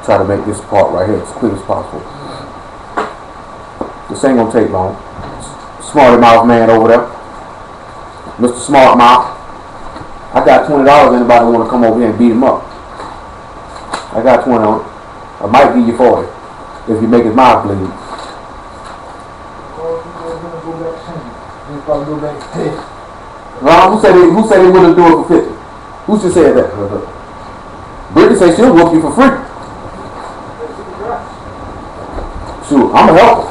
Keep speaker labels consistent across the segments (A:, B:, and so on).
A: try to make this part right here as quick as possible. This ain't gonna take long. Smarty mouth man over there, Mr. Smart Mouth. I got $20. Anybody want to come over here and beat him up? I got 20 on it. I might give you 40 if you make his mouth bleed. Who said they wouldn't do it for 50? Who just said that? Brittany said she'll whoop you for free. Shoot, I'm gonna help her.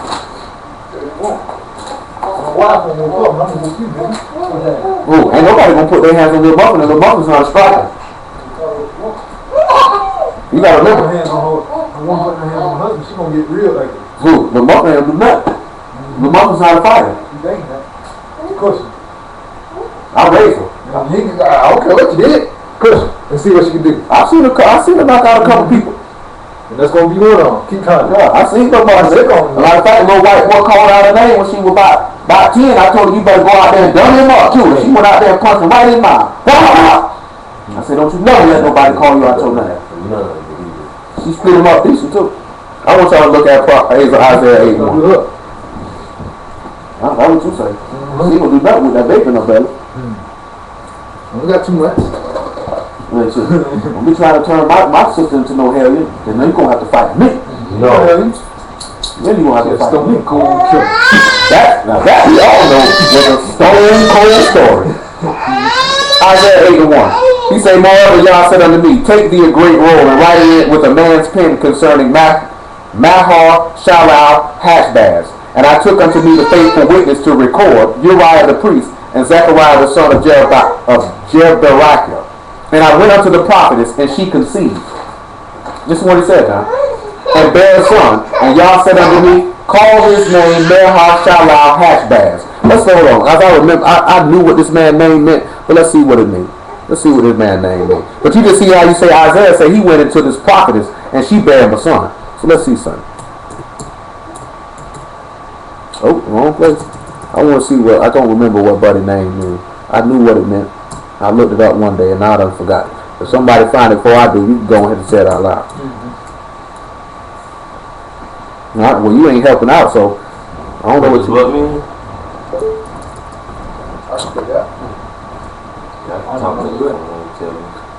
A: Ooh, ain't nobody gonna put their hands on Lil Muffin and Lil Muffin's not a striker. You gotta remember.
B: She gonna get real like this.
A: Who? Lil Muffin ain't do nothing. Lil Muffin's not a fighter.
B: Cushion.
A: I raised her.
B: I don't care what you did. Cushion. And see what she can do.
A: I seen her knock out a couple people.
B: And that's gonna be one of them. Keep trying.
A: Yeah, I seen nobody say that. A matter of fact, a little white boy called out her name when she was about 10. I told her, you better go out there and dumb him up too. She went out there and punched him right in his mouth. I said, don't you never let nobody call you out your name. She split him up decent too. I want y'all to look at Isaiah 8:1. That's what you say. She gonna do nothing with that vape in her belly.
B: We got too much.
A: Don't be trying to turn my sister into no hellion. Then you're gonna have to fight me.
B: No.
A: Then you gonna have to fight me.
B: Now
A: that we all know was a stone cold story. Isaiah 8:1. He said, moreover, Yah said unto me, take thee a great roll and write in it with a man's pen concerning Mahar, Shalal, Hashbaz. And I took unto me the faithful witness to record Uriah the priest and Zechariah the son of Jeberechiah. And I went unto the prophetess, and she conceived. This is what he said now. And bare a son. And Yah said unto me, call his name Mahar Shalal Hashbaz. Let's hold on. As I remember, I knew what this man's name meant, but let's see what it means. Let's see what this man's name means. But you just see how you say Isaiah said he went into this prophetess, and she bare him a son. So let's see something. Oh, wrong place. I want to see what, I don't remember what buddy's name means. I knew what it meant. I looked it up one day and now I done forgot. If somebody find it before I do, you can go ahead and say it out loud. Alright, well you ain't helping out, so I don't know what you mean.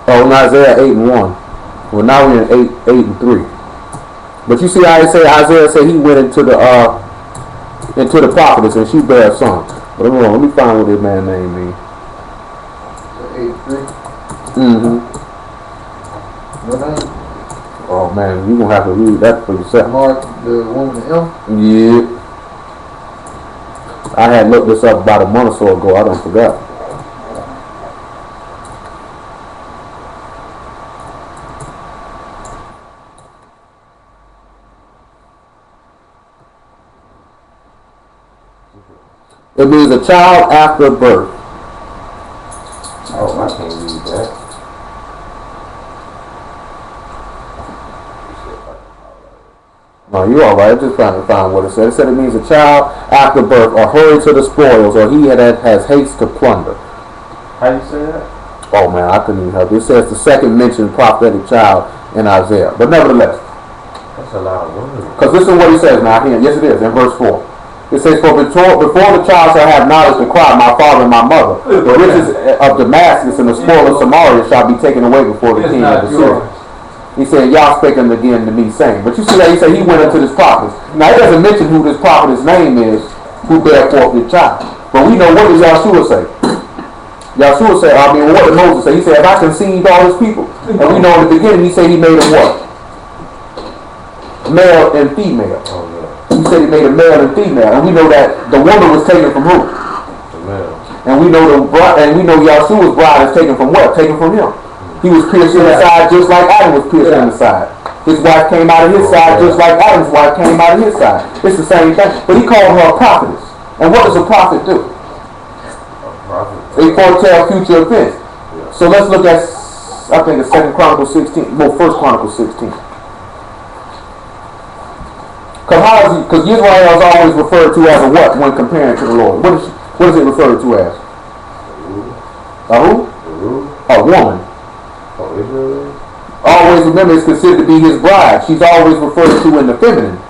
A: Oh, in Isaiah 8:1. Well now we're in 8:3. But you see how he say Isaiah said he went into the prophetess and she bare a son. But hold on, let me find what this man's name means.
B: 8:3.
A: Oh man, you're gonna have to read that for yourself.
B: Mark, the woman in M?
A: Yeah. I had looked this up about a month or so ago. I don't forgot. It means a child after birth.
C: Oh, I can't read that.
A: No, you're all right. I'm just trying to find what it said. It said it means a child after birth, or hurry to the spoils, or he that has haste to plunder.
C: How you say that?
A: Oh man, I couldn't even help it. It says the second mentioned prophetic child in Isaiah. But nevertheless,
C: that's a lot of words.
A: because this is what he says now here. Yes, it is in verse 4. It says, for before the child shall have knowledge to cry, my father and my mother, the riches of Damascus and the spoil of Samaria shall be taken away before the king of the city. He said, Yah spake again to me, saying. But you see that he said he went into this prophet. Now he doesn't mention who this prophet's name is, who bare forth the child. But we know what does Yahshua say. Yahshua said, what did Moses say? He said, if I conceived all his people. And we know in the beginning he said he made them what? Male and female. He said he made a male and female, and we know that the woman was taken from who?
C: The male.
A: And we know Yahshua's bride is taken from what? Taken from him. He was pierced in the side just like Adam was pierced in the side. His wife came out of his side just like Adam's wife came out of his side. It's the same thing. But he called her a prophetess. And what does a prophet do? They foretell future events. So let's look at, I think it's 2 Chronicles 16. Well, 1 Chronicles 16. Because Israel is always referred to as a what when comparing to the Lord? What is it referred to as? A who? A woman.
C: Oh, Israel?
A: Always remember, it's considered to be his bride. She's always referred to in the feminine.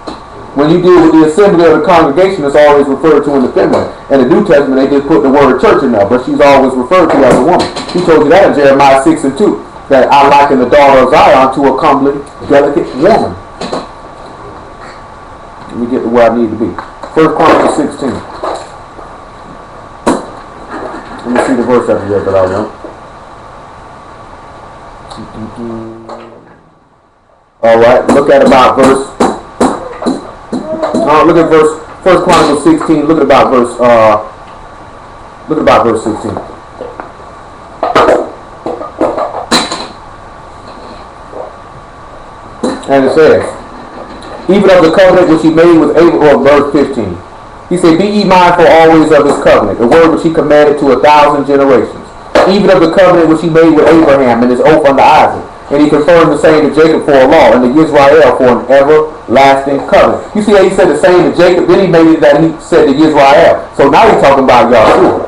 A: When you deal with the assembly of the congregation, it's always referred to in the feminine. In the New Testament, they just put the word church in there, but she's always referred to as a woman. He told you that in Jeremiah 6:2, that I liken the daughter of Zion to a comely, delicate woman. Let me get to where I need to be. 1 Chronicles 16. Let me see the verse after that I want. All right, look at about verse. Look at verse 1 Chronicles 16. Look at about verse. Look at about verse 16. And it says, even of the covenant which he made with Abraham, verse 15. He said, be ye mindful always of his covenant, the word which he commanded to 1,000 generations. Even of the covenant which he made with Abraham and his oath unto Isaac. And he confirmed the same to Jacob for a law, and to Israel for an everlasting covenant. You see how he said the same to Jacob, then he made it that he said to Israel. So now he's talking about Yahshua.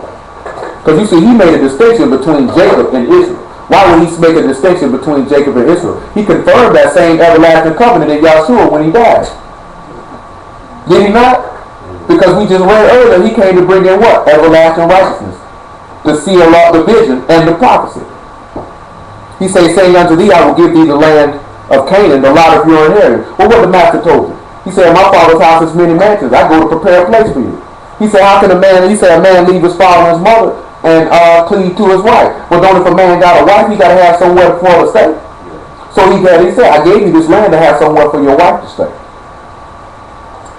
A: Because you see, he made a distinction between Jacob and Israel. Why would he make a distinction between Jacob and Israel? He confirmed that same everlasting covenant in Yahshua when he died. Did he not? Because we just read earlier, he came to bring in what? Everlasting righteousness. To seal up the vision and the prophecy. He says, saying unto thee, I will give thee the land of Canaan, the lot of your inheritance. Well, what the master told him? He said, my father's house is many mansions. I go to prepare a place for you. He said, how can a man leave his father and his mother and cleave to his wife? Well, don't if a man got a wife, he got to have somewhere for her to stay. So he said, I gave you this land to have somewhere for your wife to stay.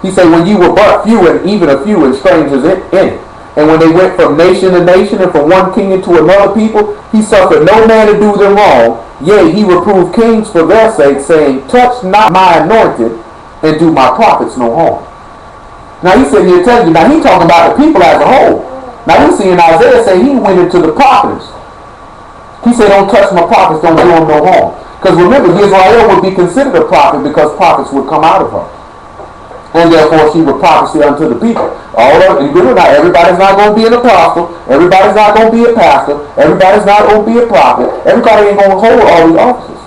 A: He said, when you were but few and even a few and strangers in it, and when they went from nation to nation and from one kingdom to another people, he suffered no man to do them wrong. Yea, he reproved kings for their sake, saying, touch not my anointed, and do my prophets no harm. Now he's sitting here telling you, now he's talking about the people as a whole. Now we see in Isaiah say he went into the prophets. He said, don't touch my prophets, don't do them no harm. Because remember, Israel would be considered a prophet because prophets would come out of her. And therefore she would prophesy unto the people. Not everybody's not going to be an apostle. Everybody's not going to be a pastor. Everybody's not going to be a prophet. Everybody ain't going to hold all these offices.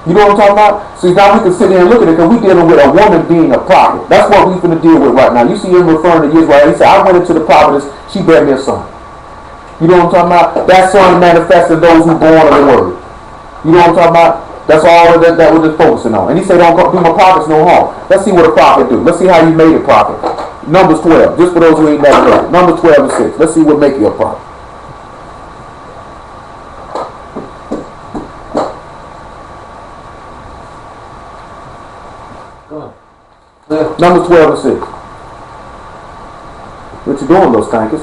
A: You know what I'm talking about? See, now we can sit here and look at it because we're dealing with a woman being a prophet. That's what we're going to deal with right now. You see him referring to Israel. He said, I went into the prophetess. She bare me a son. You know what I'm talking about? That son manifested those who born of the word. You know what I'm talking about? That's all that we're just focusing on. And he said, don't do my prophets no harm. Let's see what a prophet do. Let's see how you made a prophet. Numbers 12. Just for those who ain't never heard. Numbers 12 and 6. Let's see what make you a prophet. Numbers 12 and 6. What you doing, those stankers?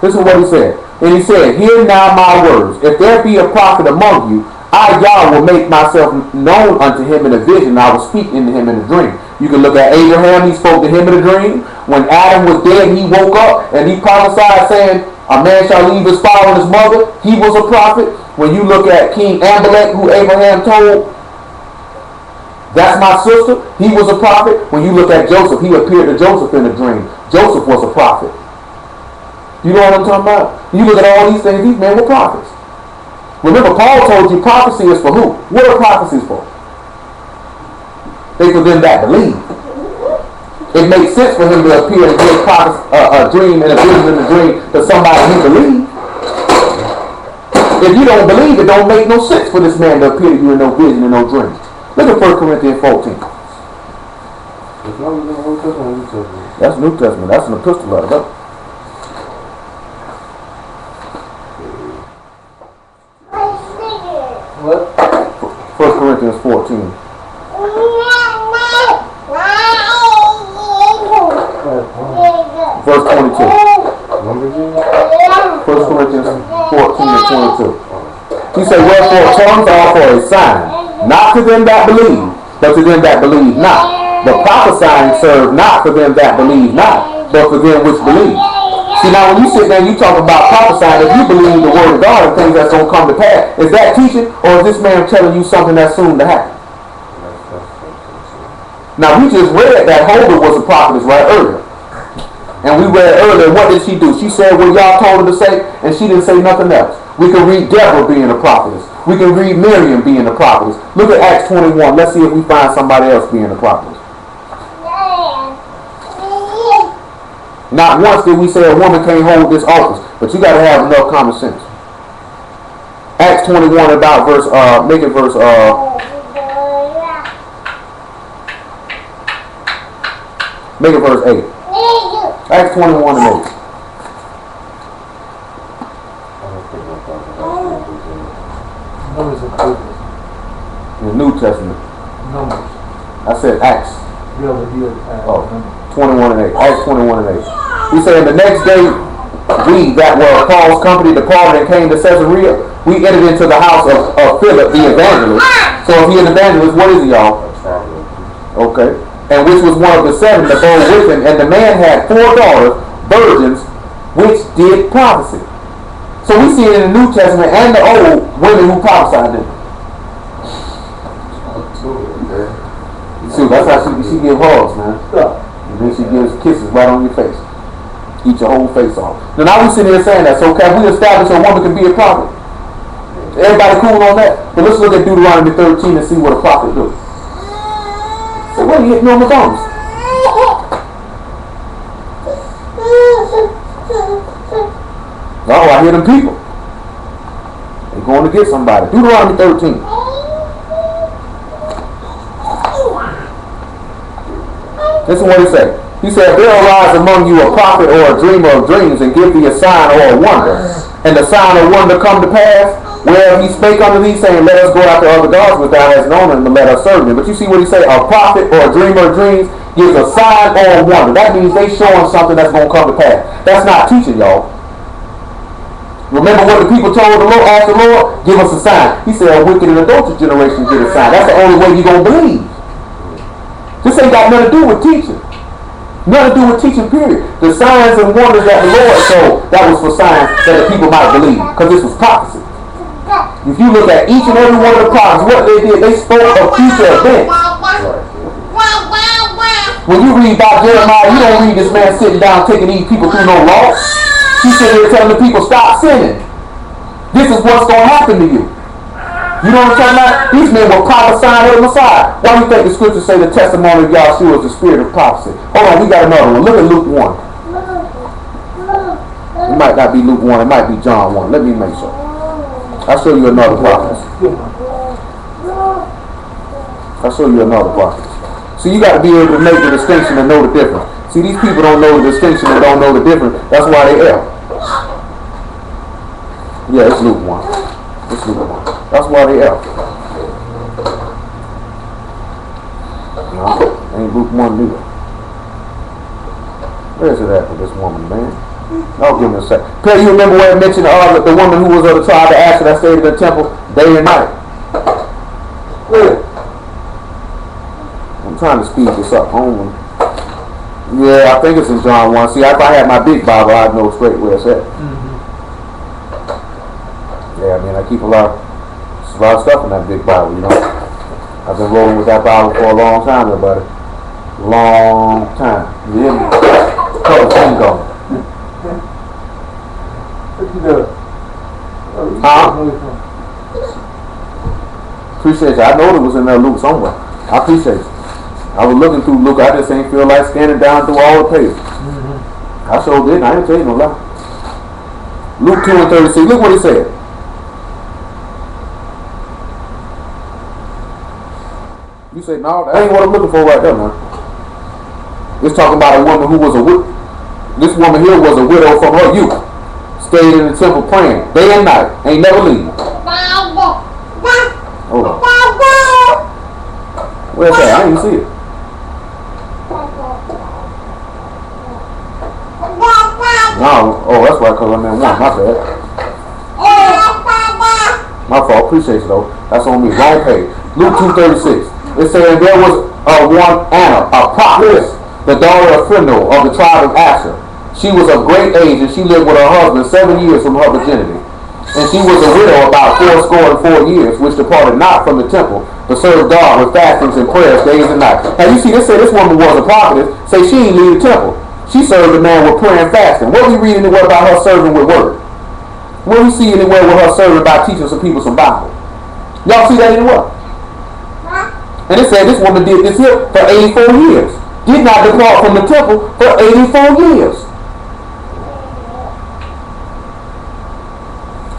A: This is what he said. And he said, hear now my words. If there be a prophet among you, I, Yah, will make myself known unto him in a vision, and I will speak unto him in a dream. You can look at Abraham, he spoke to him in a dream. When Adam was dead, he woke up and he prophesied saying, a man shall leave his father and his mother. He was a prophet. When you look at King Amalek, who Abraham told, that's my sister, he was a prophet. When you look at Joseph, he appeared to Joseph in a dream. Joseph was a prophet. You know what I'm talking about? You look at all these things, these men were prophets. Remember, Paul told you prophecy is for who? What are prophecies for? They for them that believe. It makes sense for him to appear and give a dream and a vision in a dream to somebody who believes. If you don't believe, it don't make no sense for this man to appear to you in no vision and no dream. Look at 1 Corinthians 14. That's New Testament. That's an epistle letter.
B: What?
A: 1 Corinthians 14. Verse 22. 1 Corinthians 14 and 22. He said, wherefore tongues are for a sign, not to them that believe, but to them that believe not. But prophesying serve not for them that believe not, but for them which believe. See, now when you sit there and you talk about prophesying, if you believe the word of God and things that's going to come to pass, is that teaching, or is this man telling you something that's soon to happen? Now we just read that Huldah was a prophetess right earlier. And we read earlier, what did she do? She said what y'all told her to say, and she didn't say nothing else. We can read Deborah being a prophetess. We can read Miriam being the prophetess. Look at Acts 21. Let's see if we find somebody else being the prophetess. Not once did we say a woman can't hold this office, but you got to have enough common sense. Acts 21 about verse, make it verse, make it verse 8. Acts 21 and 8.
B: Numbers are good.
A: In the New Testament.
B: Numbers.
A: I said Acts.
B: Oh.
A: 21 and 8. Acts 21 and 8. He said, and the next day, we that were Paul's company departed and came to Caesarea. We entered into the house of Philip the evangelist. So if he is an evangelist, what is he, y'all? Okay. And which was one of the 7 that bore with him. And the man had 4 daughters, virgins, which did prophecy. So we see it in the New Testament and the Old, women who prophesied them. See, that's how she give hugs, man. And then she gives kisses right on your face. Eat your whole face off. Now we sitting here saying that, so can we establish a woman can be a prophet? Everybody cool on that? But let's look at Deuteronomy 13 and see what a prophet do. So what are you hitting on the thumbs? Oh, I hear them people. They're going to get somebody. Deuteronomy 13. This is what he said. He said, there arise among you a prophet or a dreamer of dreams, and give thee a sign or a wonder. And the sign or wonder come to pass, where he spake unto thee, saying, let us go after other gods, which thou hast known, and let us serve them. But you see what he said? A prophet or a dreamer of dreams gives a sign or a wonder. That means they showing something that's going to come to pass. That's not teaching, y'all. Remember what the people told the Lord, asked the Lord? Give us a sign. He said, a wicked and adulterous generation get a sign. That's the only way you're going to believe. This ain't got nothing to do with teaching. Nothing to do with teaching, period. The signs and wonders that the Lord showed, that was for signs that the people might believe. Because this was prophecy. If you look at each and every one of the prophets, what they did, they spoke of future events. When you read about Jeremiah, you don't read this man sitting down taking these people through no law. He's sitting here telling the people, stop sinning. This is what's going to happen to you. You know what I'm talking about? These men were prophesying of the Messiah. Why do you think the scriptures say the testimony of Yahshua is the spirit of prophecy? Hold on, we got another one. Look at Luke 1. It might not be Luke 1, it might be John 1. Let me make sure. I'll show you another prophet. I'll show you another prophet. So you got to be able to make the distinction and know the difference. See, these people don't know the distinction and don't know the difference. That's why they err. Yeah, it's Luke 1. It's Luke 1. That's why they err. No, ain't Luke 1 neither. Where's it at for this woman, man? I'll give him a sec. Perry, you remember where it mentioned the woman who was of the tribe of Asher that stayed in the temple day and night? Where? I'm trying to speed this up. Yeah, I think it's in John 1. See, if I had my big Bible, I'd know straight where it's at. Yeah, I mean, I keep a lot of stuff in that big Bible, you know. I've been rolling with that Bible for a long time, everybody. Long time. You hear me? Color bingo. Appreciate you. I know it was in there, Luke, somewhere. I appreciate you. I was looking through Luke. I just ain't feel like scanning down through all the pages. I sure didn't. I ain't tell you no lie. Luke 2 and 36. Look what he said. You say, no, that ain't what I'm looking for right there, man. It's talking about a woman who was a widow. This woman here was a widow from her youth. Stayed in the temple praying day and night. Ain't never leaving. Hold on. Where's that? I didn't see it. No. Oh, that's why, because I'm in 1. My bad. My fault. Appreciate you, though. That's on me. Wrong page. Luke 2:36. It said, there was one Anna, a prophetess, the daughter of Phanuel of the tribe of Asher. She was of great age, and she lived with her husband 7 years from her virginity. And she was a widow about 84 years, which departed not from the temple, but served God with fastings and prayers days and nights. Now you see, this say this woman was a prophetess. Say she ain't leave the temple. She served the man with prayer and fasting. What we read anywhere about her serving with word? What we see anywhere with her serving about teaching some people some Bible? Y'all see that in what? And it said this woman did this here for 84 years. Did not depart from the temple for 84 years.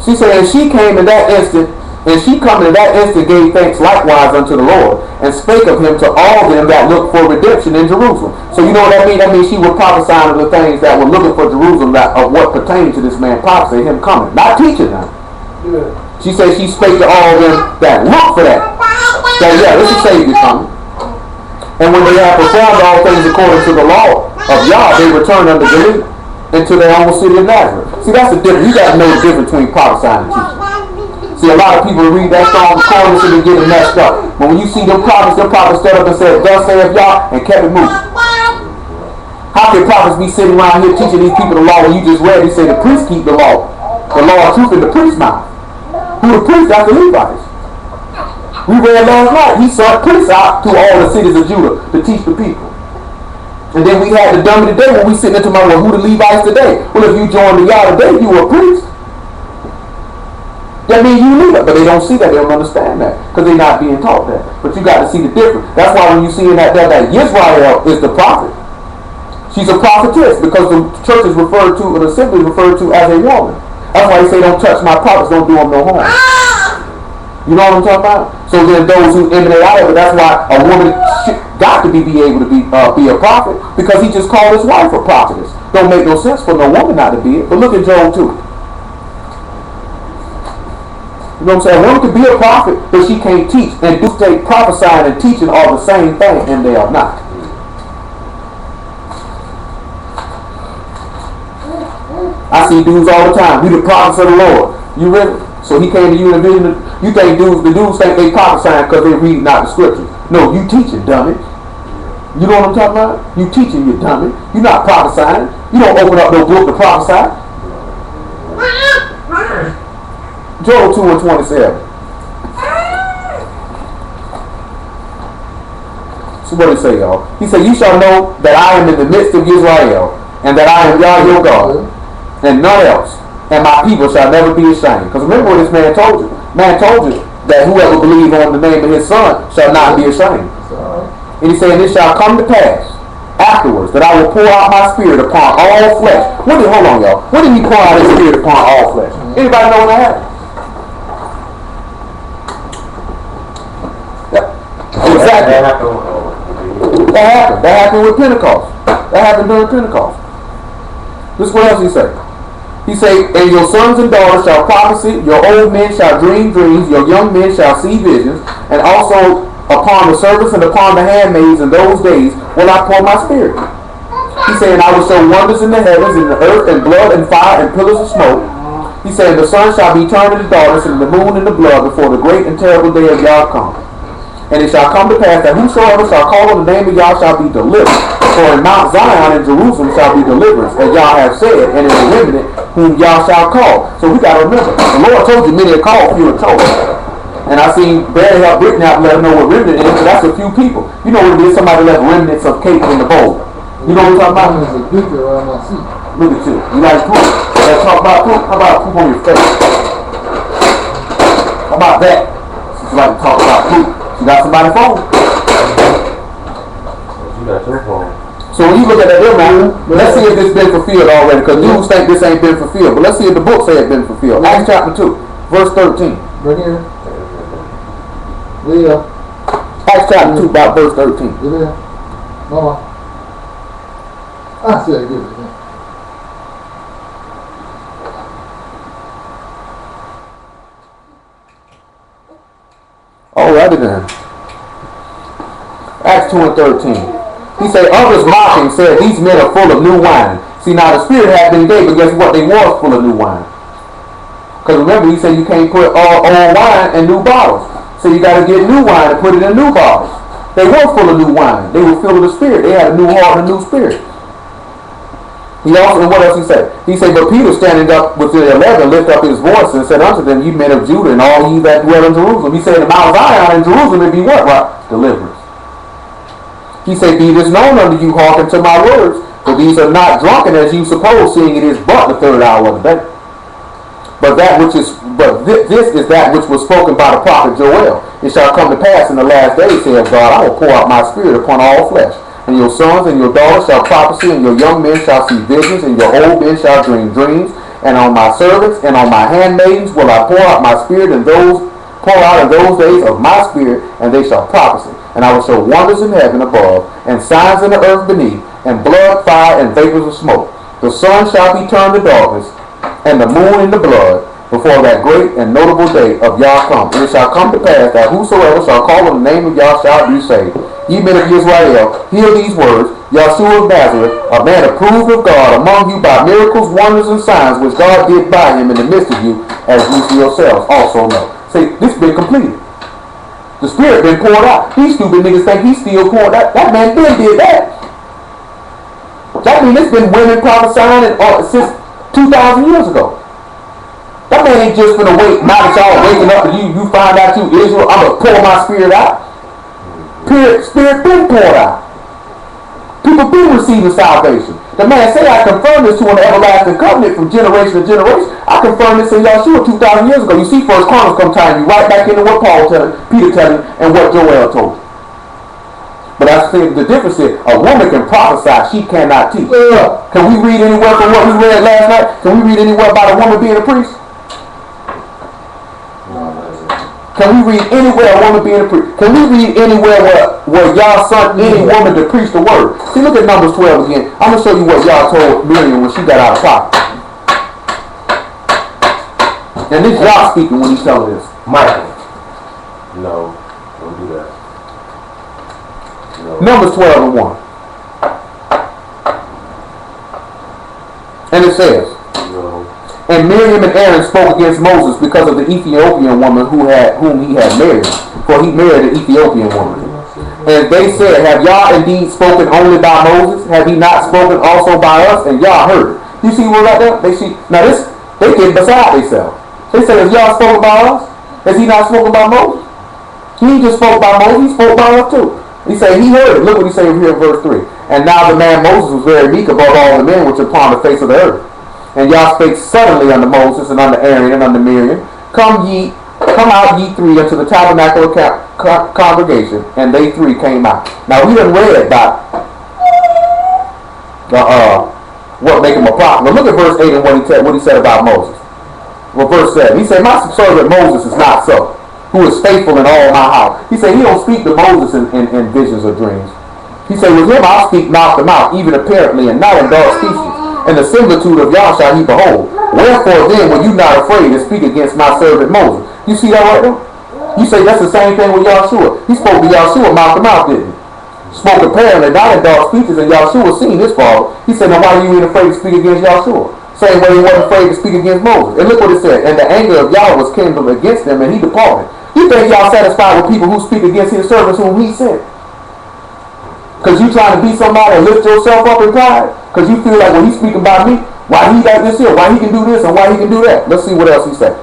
A: She said, and she came in that instant, and she coming in that instant gave thanks likewise unto the Lord, and spake of him to all them that looked for redemption in Jerusalem. So you know what that means? That means she was prophesying of the things that were looking for Jerusalem, that of what pertained to this man prophecy, him coming, not teaching them.
B: Yeah.
A: She said she spake to all them that look for that. That yeah, this is Savior coming. And when they have performed all things according to the law of Yah, they return unto Galilee, into their own city of Nazareth. See, that's the difference. You got to know the difference between prophesying and teaching. See, a lot of people read that strong chorus and get it messed up. But when you see them prophets stood up and said, thus saith Yah, and kept it moving. How can prophets be sitting around here teaching these people the law when you just read, he said the priests keep the law of truth in the priest's mouth? Who the priest? That's the Levites. We read last night, he sent priests out to all the cities of Judah to teach the people. And then we had the dummy today when we sitting into my who the Levites today? Well, if you joined the Yah today, you were a priest. That means you Levite, but they don't see that, they don't understand that, because they're not being taught that. But you got to see the difference. That's why when you see in that Yisrael is the prophet. She's a prophetess, because the church is referred to, or the assembly is referred to as a woman. That's why they say don't touch my prophets, don't do them no harm. You know what I'm talking about? So then those who emanate out of it, that's why a woman got to be able to be a prophet, because he just called his wife a prophetess. Don't make no sense for no woman not to be it. But look at Job 2. You know what I'm saying? A woman can be a prophet, but she can't teach. And do say prophesying and teaching are the same thing, and they are not. I see dudes all the time. We the prophets of the Lord. You ready? So he came to you in a vision. You think the dudes think they prophesying because they reading out the scriptures. No, you teaching, dummy. You know what I'm talking about? You teaching, you dummy. You're not prophesying. You don't open up no book to prophesy. Joel 2:27. So what did he say, y'all? He said, you shall know that I am in the midst of Israel, and that I am Yah your God, and none else. And my people shall never be ashamed. Because remember what this man told you. Man told you that whoever believes on the name of his son shall not be ashamed. And he said, and it shall come to pass afterwards that I will pour out my spirit upon all flesh. Hold on, y'all. When did he pour out his spirit upon all flesh? Anybody know when that happened? Exactly. That happened with Pentecost. That happened during Pentecost. This is what else he said. He said, and your sons and daughters shall prophesy, your old men shall dream dreams, your young men shall see visions, and also upon the servants and upon the handmaids in those days will I pour my spirit. He said, and I will show wonders in the heavens, in the earth, and blood, and fire, and pillars of smoke. He said, the sun shall be turned into darkness, and the moon into blood, before the great and terrible day of Yah come. And it shall come to pass that whosoever shall call on the name of Yah shall be delivered. For in Mount Zion and Jerusalem shall be deliverance, as Yah hath said, and in the remnant whom Yah shall call. So we got to remember, the Lord told you many are called, few are chosen. And I seen Barry help Brittany out and let her know what remnant is, so that's a few people. You know what it is, somebody left remnants of cake in the bowl. You know what I'm talking about?
B: There's a picture around my seat.
A: Look at you. You like poop? Let's talk about poop. How about poop on your face? How about that? Since you like to talk about poop. You got somebody's phone.
C: You got your phone.
A: So when you look at that there, man, let's see if this been fulfilled already. Because dudes think this ain't been fulfilled. But let's see if the book say it been fulfilled. Acts chapter 2, verse 13.
B: Right here. Leah.
A: Acts chapter 2, about verse 13.
B: You there? Mama. I said give it.
A: Alrighty then. Acts 2 and 13. He said, others mocking said, these men are full of new wine. See, now the Spirit had been gave, but guess what? They was full of new wine. Because remember, he said you can't put old wine in new bottles. So you got to get new wine and put it in new bottles. They were full of new wine. They were filled with the Spirit. They had a new heart and a new spirit. He also, and what else he said? He said, but Peter standing up with the 11 lifted up his voice and said unto them, ye men of Judah and all ye that dwell in Jerusalem. He said, in Mount Zion and Jerusalem it be what? Right? Deliverance. He said, be this known unto you, hearken to my words, for these are not drunken as you suppose, seeing it is but the third hour of the day. But that which is this is that which was spoken by the prophet Joel. It shall come to pass in the last days, saith God, I will pour out my spirit upon all flesh. And your sons and your daughters shall prophesy, and your young men shall see visions, and your old men shall dream dreams. And on my servants and on my handmaidens will I pour out my spirit, and pour out in those days of my spirit, and they shall prophesy. And I will show wonders in heaven above, and signs in the earth beneath, and blood, fire, and vapors of smoke. The sun shall be turned to darkness, and the moon into blood, before that great and notable day of Yah come. And it shall come to pass that whosoever shall call on the name of Yah shall be saved. Ye men of Israel, hear these words. Yahshua of Nazareth, a man approved of God among you by miracles, wonders, and signs, which God did by him in the midst of you, as ye yourselves also know. See, this has been completed. The Spirit been poured out. These stupid niggas think he's still pouring out. That man been did that. That means it's been women prophesying since 2,000 years ago. That man ain't just gonna wait. Now that y'all waking up and you find out you Israel, I'm gonna pour my spirit out. Spirit been poured out. People been receiving salvation. The man said, I confirm this to an everlasting covenant from generation to generation. I confirmed this in Yahshua 2,000 years ago. You see, First Chronicles come tying you right back into what Paul telling, Peter telling, and what Joel told you. But I think the difference is a woman can prophesy, she cannot teach. Can we read anywhere from what we read last night? Can we read anywhere about a woman being a priest? Can we read anywhere a woman being a priest? Can we read anywhere where Yah sent any woman to preach the word? See, look at Numbers 12 again. I'm going to show you what Yah told Miriam when she got out of pocket. And this Yah speaking when he's telling this.
C: Michael. No, don't do that. No.
A: Numbers 12 and 1. And it says,
C: No.
A: And Miriam and Aaron spoke against Moses because of the Ethiopian woman whom he had married, for he married an Ethiopian woman. And they said, Have Yah indeed spoken only by Moses? Have he not spoken also by us? And Yah heard it. You see what right there? They get beside themselves. They said, Has Yah spoken by us? Has he not spoken by Moses? He ain't just spoke by Moses, he spoke by us too. He said he heard it. Look what he said here in verse 3. And now the man Moses was very meek above all the men which are upon the face of the earth. And Yah spake suddenly unto Moses and unto Aaron and unto Miriam, Come out ye three unto the tabernacle of congregation. And they three came out. Now we done read about what make him a prophet. But look at verse 8 and what he said about Moses. Well, verse 7. He said, My servant Moses is not so, who is faithful in all my house. He said he don't speak to Moses in visions or dreams. He said, With him I'll speak mouth to mouth, even apparently, and not in dark speeches. And the similitude of Yah shall he behold. Wherefore then were you not afraid to speak against my servant Moses? You see that right there? You say that's the same thing with Yahshua. He spoke to Yahshua mouth to mouth, didn't he? Spoke apparently, not in dark speeches, and Yahshua seen this father. He said, Now why are you even afraid to speak against Yahshua? Same way he wasn't afraid to speak against Moses. And look what it said. And the anger of Yah was kindled against him, and he departed. You think Yah satisfied with people who speak against his servants whom he sent? Because you trying to be somebody and lift yourself up in pride? Because you feel like, well, he's speaking about me. Why he like this here? Why he can do this and why he can do that? Let's see what else he said.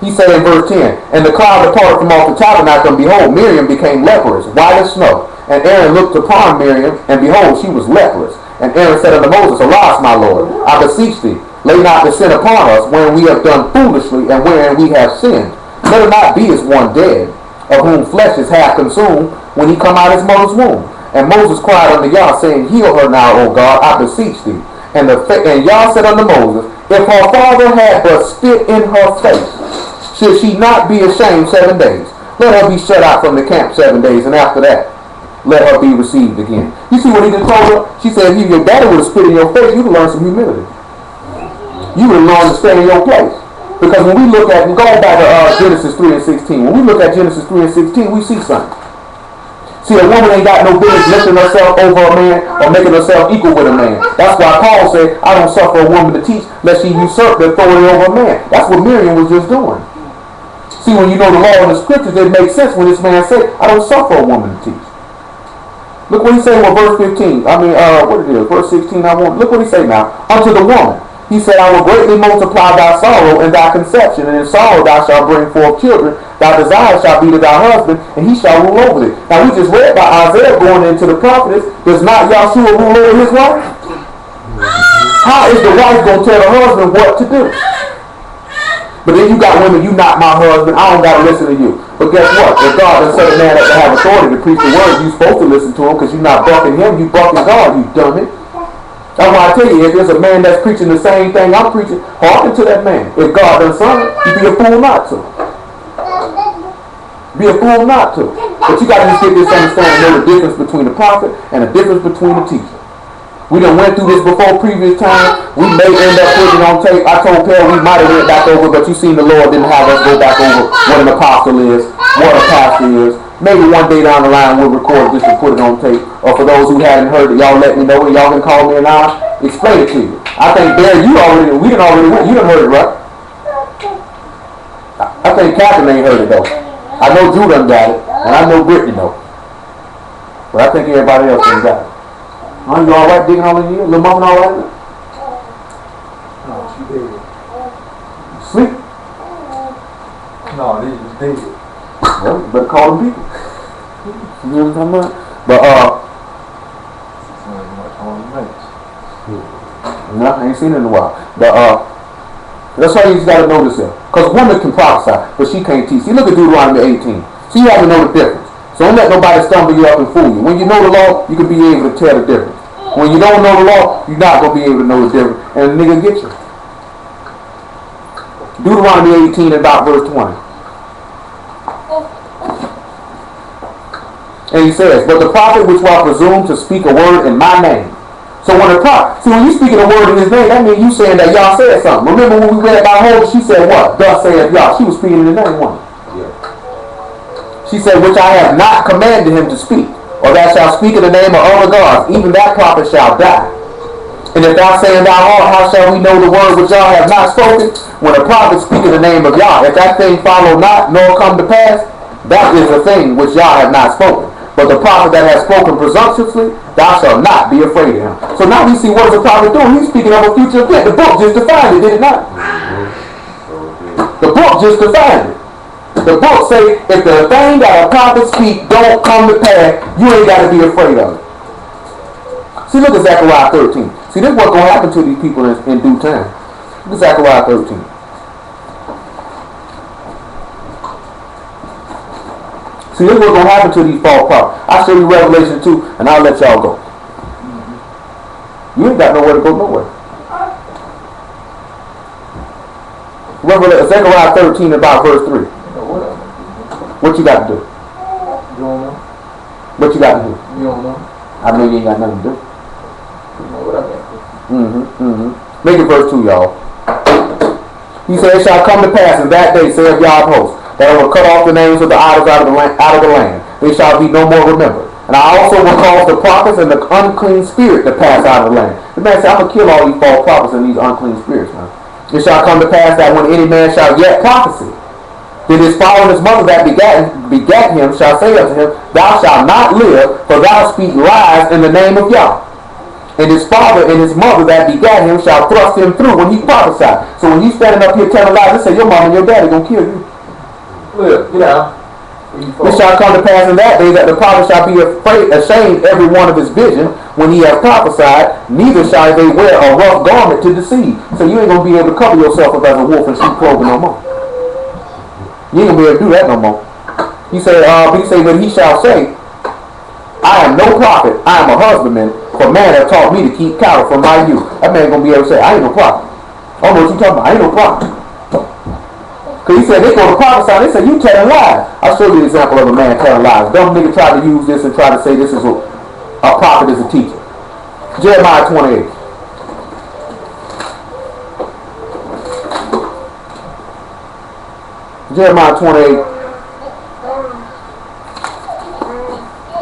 A: He said in verse 10, And the cloud departed from off the tabernacle, and behold, Miriam became leprous, white as snow. And Aaron looked upon Miriam, and behold, she was leprous. And Aaron said unto Moses, Arise, my Lord, I beseech thee, lay not the sin upon us, wherein we have done foolishly, and wherein we have sinned. Let it not be as one dead, of whom flesh is half consumed, when he come out of his mother's womb. And Moses cried unto Yah, saying, Heal her now, O God, I beseech thee. And Yah said unto Moses, If her father had but spit in her face, should she not be ashamed 7 days? Let her be shut out from the camp 7 days, and after that, let her be received again. You see what he just told her? She said, if your daddy would have spit in your face, you would learn some humility. You would have learned to stay in your place. Because when we look at, going back to Genesis 3 and 16, when we look at Genesis 3 and 16, we see something. See, a woman ain't got no business lifting herself over a man or making herself equal with a man. That's why Paul said, I don't suffer a woman to teach lest she usurp the authority over a man. That's what Miriam was just doing. See, when you know the law and the scriptures, it makes sense when this man said, I don't suffer a woman to teach. Look what he said with verse 15. What it is, verse 16, look what he say now. Unto the woman, he said, I will greatly multiply thy sorrow and thy conception, and in sorrow thou shalt bring forth children. Thy desire shall be to thy husband, and he shall rule over thee. Now we just read by Isaiah going into the prophetess, does not Yahshua rule over his wife? How is the wife going to tell the husband what to do? But then you got women, you not my husband, I don't got to listen to you. But guess what? If God done set a man up to have authority to preach the word, you supposed to listen to him because you're not bucking him, you bucking God, you dummy. That's why I tell you, if there's a man that's preaching the same thing I'm preaching, hearken to that man. If God done son it, you be a fool not to. Be a fool not to. But you got to just get this understanding, know the difference between the prophet and the difference between the teacher. We done went through this before previous time. We may end up putting it on tape. I told Perry we might have went back over, but you seen the Lord didn't have us go back over what an apostle is, what a pastor is. Maybe one day down the line we'll record this and put it on tape. Or for those who hadn't heard it, y'all let me know and y'all can call me and I'll explain it to you. I think Barry, we done already went. You done heard it, right? I think Catherine ain't heard it though. I know Drew done got it, and I know Brittany know. But I think everybody else done got it. Are you all right digging all in here? Little mama all right?
B: No, she dead.
A: Sleep?
B: No, this is dead.
A: Well, you better call them people. You know what I'm talking about? But, no, I ain't seen it in a while. But, that's why you just gotta know this here. Because woman can prophesy, but she can't teach. See, look at Deuteronomy 18. So you have to know the difference. So don't let nobody stumble you up and fool you. When you know the law, you can be able to tell the difference. When you don't know the law, you're not going to be able to know the difference. And the nigga get you. Deuteronomy 18 and about verse 20. And he says, but the prophet which will presume to speak a word in my name. So when the prophet, see when you speaking a word in his name, that means you saying that y'all said something. Remember when we read about Holy, she said what? Thus saith y'all. She was speaking in the name, wasn't it? She said, which I have not commanded him to speak, or thou shalt speak in the name of other gods, even that prophet shall die. And if thou say in thy heart, how shall we know the word which y'all have not spoken? When a prophet speak in the name of Yah, if that thing follow not, nor come to pass, that is the thing which y'all have not spoken. But the prophet that has spoken presumptuously, thou shalt not be afraid of him. So now we see what is the prophet doing? He's speaking of a future event. The book just defined it, did it not? The book just defined it. The book say, if the thing that a prophet speak don't come to pass, you ain't got to be afraid of it. See, look at Zechariah 13. See, this is what's going to happen to these people in due time. Look at Zechariah 13. See, this is what's going to happen to these false prophets. I'll show you Revelation 2, and I'll let y'all go. You ain't got nowhere to go nowhere. Zechariah 13 about verse 3. What you got to do?
B: You don't know?
A: What you got to do?
B: You don't know?
A: I know you ain't got nothing to do.
B: You know what I got to do.
A: Make it verse 2, y'all. He said, it shall come to pass in that day, saith Yah of hosts, that I will cut off the names of the idols out of the land. They shall be no more remembered. And I also will cause the prophets and the unclean spirit to pass out of the land. The man said, I'm going to kill all these false prophets and these unclean spirits, man. It shall come to pass that when any man shall yet prophesy, then his father and his mother that begat him shall say unto him, thou shalt not live, for thou speak lies in the name of Yah. And his father and his mother that begat him shall thrust him through when he prophesied. So when you standing up here telling lies, they say your mama and your daddy gonna kill you.
B: Look, get out.
A: It shall come to pass in that day that the prophet shall be ashamed every one of his vision when he hath prophesied, neither shall they wear a rough garment to deceive. So you ain't gonna be able to cover yourself up as a wolf and sheep clothing no more. You ain't gonna be able to do that no more. He said, but he shall say, I am no prophet, I am a husbandman, for man hath taught me to keep cattle from my youth. That man gonna be able to say, I ain't no prophet. I don't know what you talking about, I ain't no prophet. Because he said, they go to prophesy, they say, you telling lies. I'll show you an example of a man telling lies. Dumb nigga tried to use this and try to say this is a prophet is a teacher. Jeremiah 28. Jeremiah 28.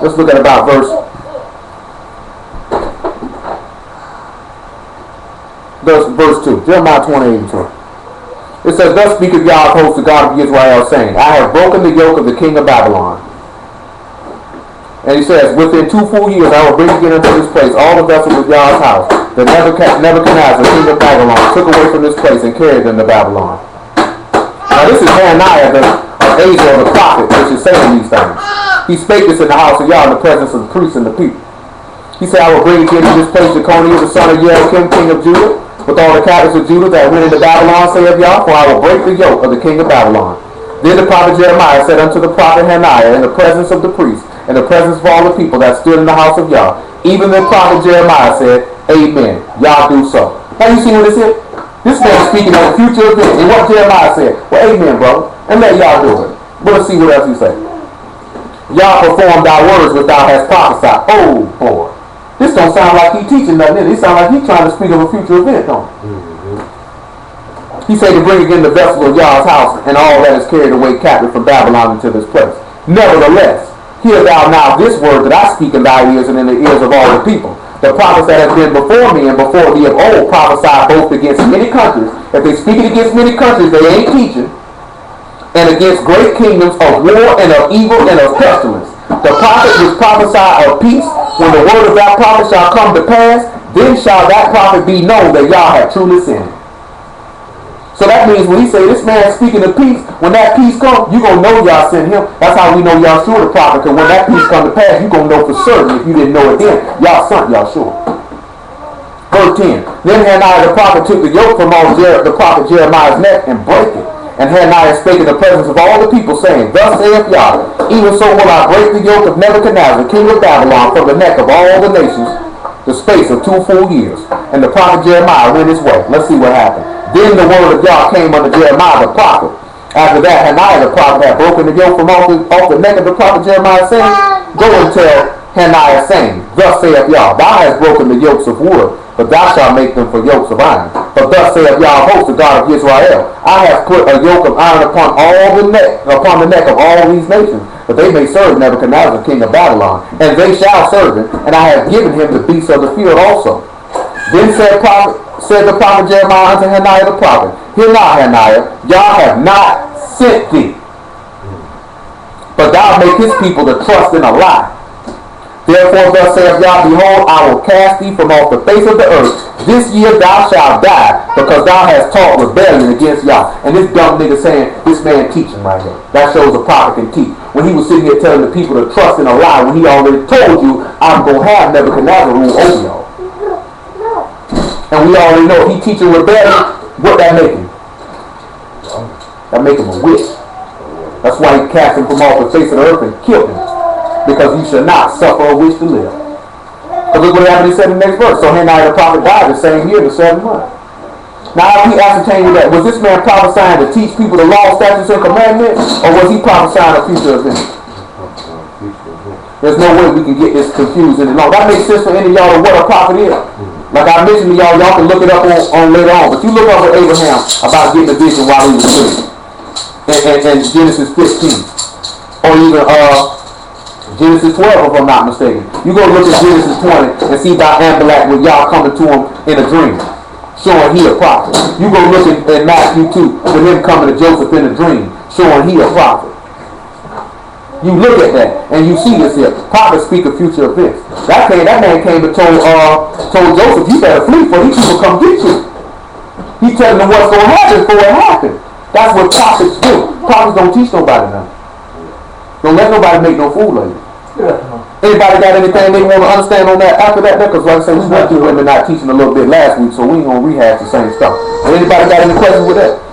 A: Let's look at about verse 2. Jeremiah 28 and 2. It says, thus speaketh Yah of hosts, the God of Israel, saying, I have broken the yoke of the king of Babylon. And he says, within 2 full years I will bring again into this place all the vessels of Yah's house that Nebuchadnezzar, king of Babylon, took away from this place and carried them to Babylon. Now this is Hananiah, the Azel, the prophet, which is saying these things. He spake this in the house of Yah in the presence of the priests and the people. He said, I will bring again to this place Jeconiah, the son of Jehoiakim, king of Judah, with all the captives of Judah that went into Babylon, saith Yah, for I will break the yoke of the king of Babylon. Then the prophet Jeremiah said unto the prophet Hananiah in the presence of the priests, in the presence of all the people that stood in the house of Yah, even the prophet Jeremiah said, Amen. Yah do so. Now you see what this is? This man is speaking of the future event. And what Jeremiah said, well, amen, brother. And let Yah do it. But let's see what else he said. Yah performed thy words which thou hast prophesied. Oh, boy. This don't sound like he teaching nothing. It sounds like he trying to speak of a future event, don't it? He said to bring again the vessel of Yah's house and all that is carried away captive from Babylon into this place. Nevertheless, hear thou now this word that I speak in thy ears and in the ears of all the people. The prophets that have been before me and before thee of old prophesied both against many countries. If they speak it against many countries, they ain't teaching. And against great kingdoms of war and of evil and of pestilence. The prophet which prophesied of peace, when the word of that prophet shall come to pass, then shall that prophet be known that Yah hath truly sent him. So that means when he say this man speaking of peace, when that peace comes, you going to know Yah sent him. That's how we know Yahshua the prophet, because when that peace come to pass, you going to know for certain. If you didn't know it then, Yah sent Yahshua. Verse 10. Then Hananiah the prophet took the yoke from on the prophet Jeremiah's neck and brake it. And Hananiah spake in the presence of all the people, saying, Thus saith Yah, even so will I break the yoke of Nebuchadnezzar, king of Babylon, from the neck of all the nations, the space of 2 full years. And the prophet Jeremiah went his way. Let's see what happened. Then the word of Yah came unto Jeremiah the prophet. After that, Hananiah the prophet had broken the yoke from off the neck of the prophet Jeremiah, saying, Go and tell Hananiah, saying, Thus saith Yah, Thou hast broken the yokes of wood, but thou shalt make them for yokes of iron. But thus saith Yah of hosts, the God of Israel, I have put a yoke of iron upon the neck of all these nations, that they may serve Nebuchadnezzar, king of Babylon, and they shall serve him, and I have given him the beasts of the field also. Then said the prophet Jeremiah unto Hananiah the prophet, Hear now, Hananiah, Yah hath not sent thee, but thou make his people to trust in a lie. Therefore thus saith Yah, Behold, I will cast thee from off the face of the earth. This year thou shalt die, because thou hast taught rebellion against Yah. And this dumb nigga saying, this man teaching right here. That shows a prophet can teach. When he was sitting here telling the people to trust in a lie, when he already told you, I'm going to have Nebuchadnezzar rule over y'all. And we already know if he teaching rebellion, what that make him? That make him a witch. That's why he cast him from off the face of the earth and killed him. Because you shall not suffer a witch to live. But look what happened, he said in the next verse. So Hananiah the prophet died the same year, the 7th month. Now he ascertained that, was this man prophesying to teach people the law, statutes, and commandments, or was he prophesying a future event? There's no way we can get this confused any longer. That makes sense for any of y'all what a prophet is. Like I mentioned to y'all, y'all can look it up on later on. But you look up with Abraham about getting a vision while he was living. And Genesis 15. Or even Genesis 12, if I'm not mistaken. You go look at Genesis 20 and see about Amalek when y'all coming to him in a dream, showing he a prophet. You go look at Matthew 2 with him coming to Joseph in a dream, showing he a prophet. You look at that and you see this here. Prophets speak of future events. That man came and told Joseph, you better flee for these people come get you. He's telling them what's going to happen before it happens. That's what prophets do. Prophets don't teach nobody nothing. Don't let nobody make no fool of you. Anybody got anything they want to understand on that after that? Because like I said, we went through women not teaching a little bit last week, so we ain't going to rehash the same stuff. Anybody got any questions with that?